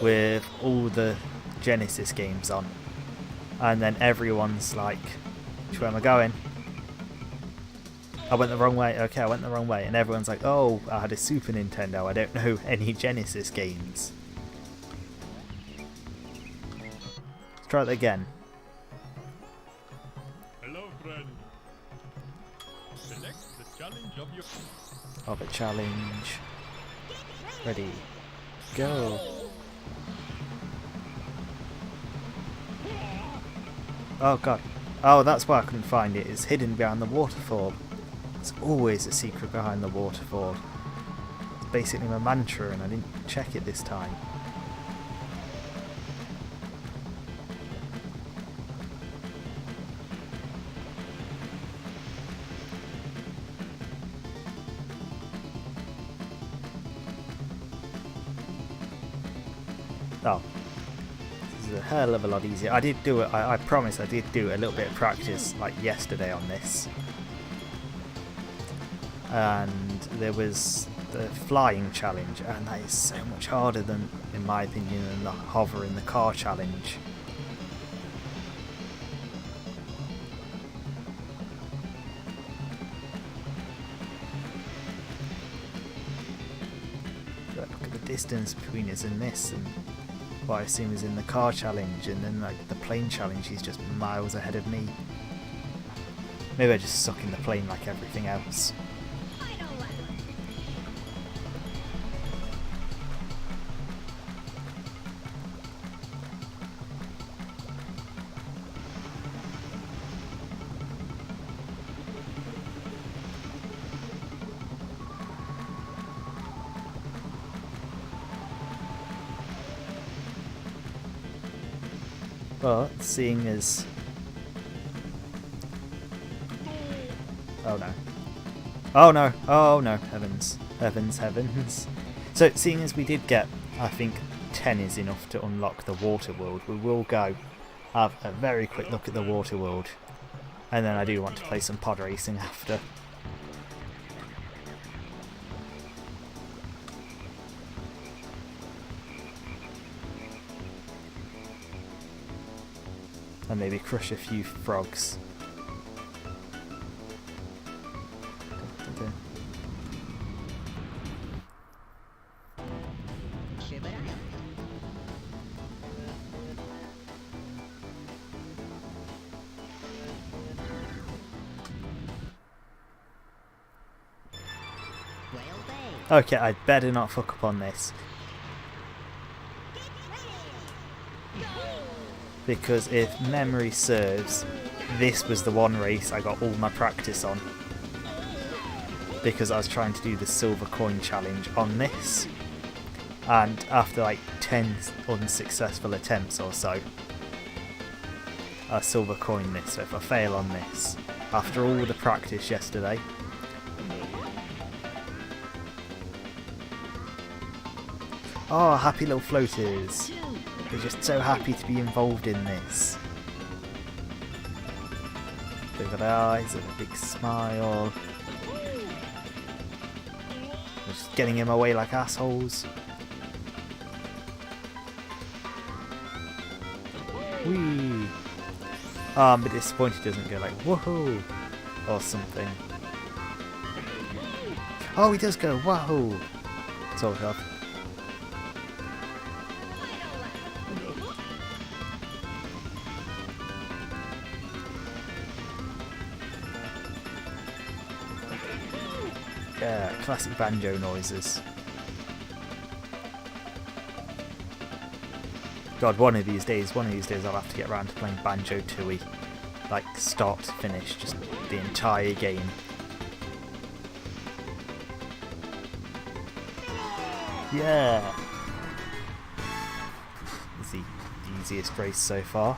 with all the Genesis games on, and then everyone's like, "Which way am I going? I went the wrong way. Okay, I went the wrong way." And everyone's like, "Oh, I had a Super Nintendo. I don't know any Genesis games." Let's try it again. Hello, friend. Select the challenge of your... Of a challenge. Ready. Go. Oh god. Oh, that's why I couldn't find it. It's hidden behind the waterfall. There's always a secret behind the waterfall. It's basically my mantra, and I didn't check it this time. Oh. This is a hell of a lot easier. I did do it, I promise I did do a little bit of practice like yesterday on this. And there was the flying challenge, and that is so much harder than, in my opinion, than the hover in the car challenge. Look at the distance between us and this, and what I assume is in the car challenge, and then like the plane challenge, he's just miles ahead of me. Maybe I just suck in the plane like everything else. But seeing as... Oh no. Oh no. Oh no. Heavens. Heavens. Heavens. So seeing as we did get, I think 10 is enough to unlock the water world, we will go have a very quick look at the water world. And then I do want to play some pod racing after. And maybe crush a few frogs. Okay, I'd better not fuck up on this. Because if memory serves, this was the one race I got all my practice on. Because I was trying to do the silver coin challenge on this. And after like 10 unsuccessful attempts or so, I silver coin this. So if I fail on this, after all the practice yesterday, oh, happy little floaters. They're just so happy to be involved in this. They've got eyes and a big smile. Just getting him away like assholes. Whee! Oh, I'm a bit disappointed he doesn't go like woohoo or something. Oh, he does go wahoo! Sort of. Yeah, classic banjo noises. God, one of these days I'll have to get around to playing Banjo Tooie. Like, start to finish, just the entire game. Yeah! It's the easiest race so far.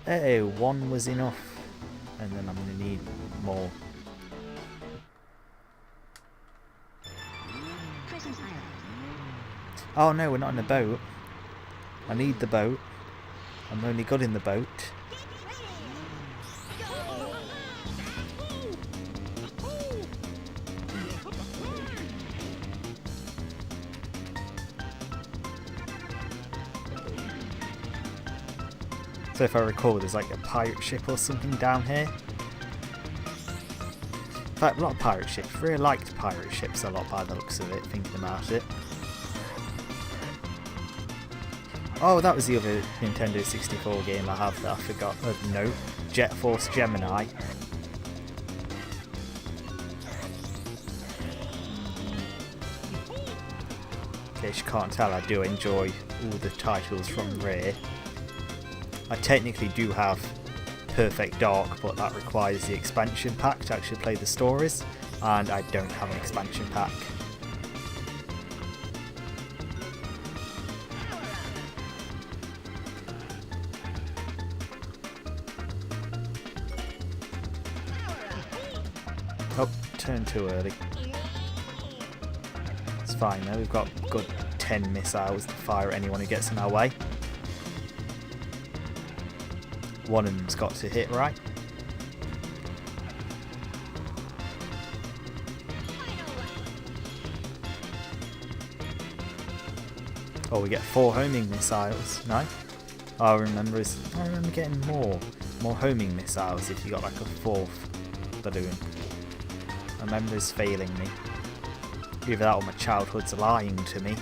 Hey, one was enough. And then I'm going to need more. Oh no, we're not in a boat. I need the boat. I'm only good in the boat. So if I recall, there's like a pirate ship or something down here. In fact, a lot of pirate ships. Really liked pirate ships a lot by the looks of it, thinking about it. Oh, that was the other Nintendo 64 game I have that I forgot. No, Jet Force Gemini. In case you can't tell, I do enjoy all the titles from Rare. I technically do have Perfect Dark, but that requires the expansion pack to actually play the stories, and I don't have an expansion pack. Oh, turned too early. It's fine though, we've got good 10 missiles to fire at anyone who gets in our way. One of them's got to hit right. Oh, we get 4 homing missiles. No? I remember getting more homing missiles if you got like a 4th balloon. My memory's failing me. Either that or my childhood's lying to me.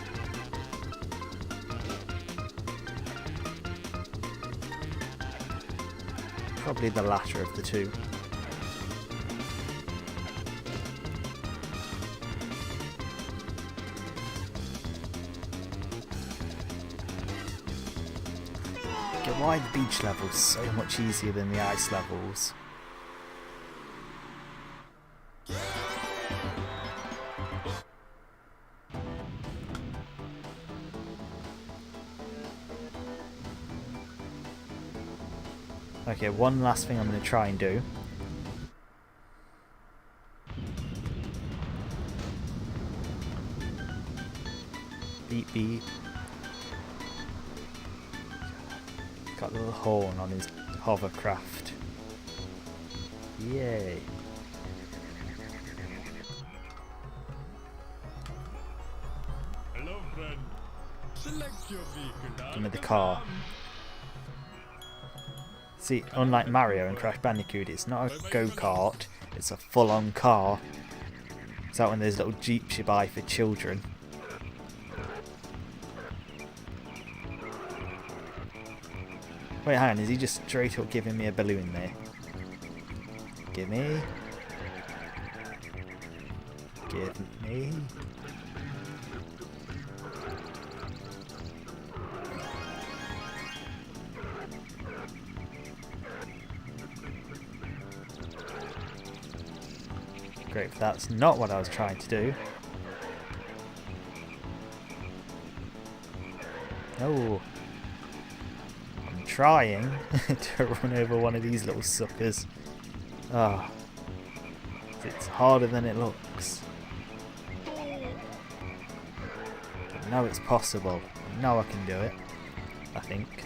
Probably the latter of the two. Okay, why are the beach levels so much easier than the ice levels? Okay, one last thing I'm going to try and do. Beep beep. Got a little horn on his hovercraft. Yay. Hello, friend. Select your vehicle. Give me the car. See, unlike Mario and Crash Bandicoot, it's not a go-kart, it's a full-on car. It's like one of those little jeeps you buy for children. Wait, hang on, is he just straight up giving me a balloon there? Give me. Give me. Great, that's not what I was trying to do. No. I'm trying to run over one of these little suckers. Ah. Oh, it's harder than it looks. I know it's possible. I know I can do it. I think.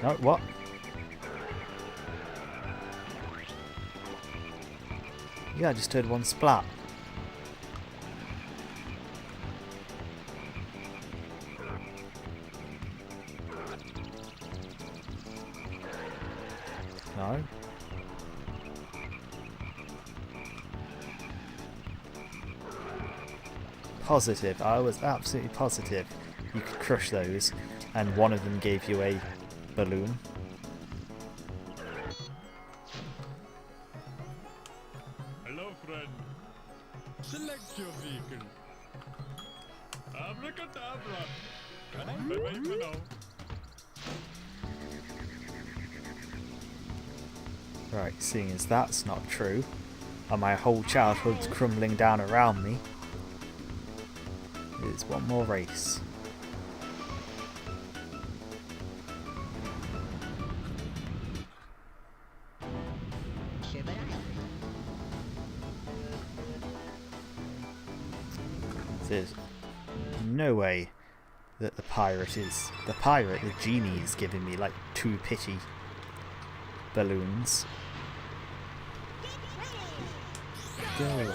No, what? Yeah, I just heard one splat. No. Positive. I was absolutely positive you could crush those, and one of them gave you a balloon. Hello, friend. Select your vehicle. Abracadabra. Bye-bye for now. Right, seeing as that's not true, and my whole childhood's crumbling down around me, there's one more race. There's no way that the genie is giving me like 2 pity balloons. Go.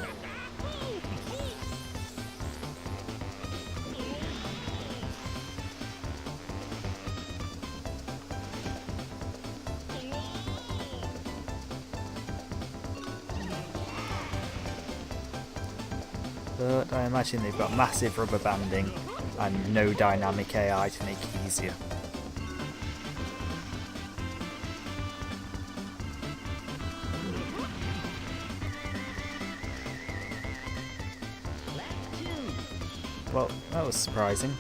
But I imagine they've got massive rubber banding and no dynamic AI to make it easier. Well, that was surprising.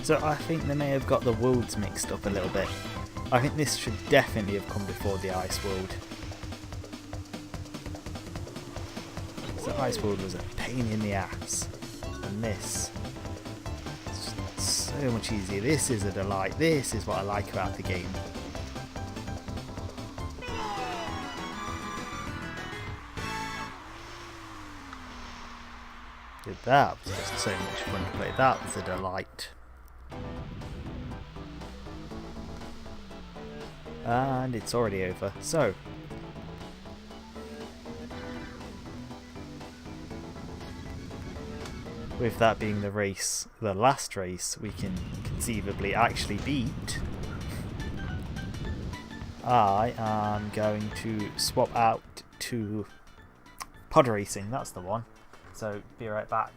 So I think they may have got the worlds mixed up a little bit. I think this should definitely have come before the Ice World. So Ice World was a pain in the ass. And this is just so much easier. This is a delight. This is what I like about the game. That was just so much fun to play. That was a delight. And it's already over. So, with that being the race, the last race we can conceivably actually beat, I am going to swap out to pod racing. That's the one. So, be right back.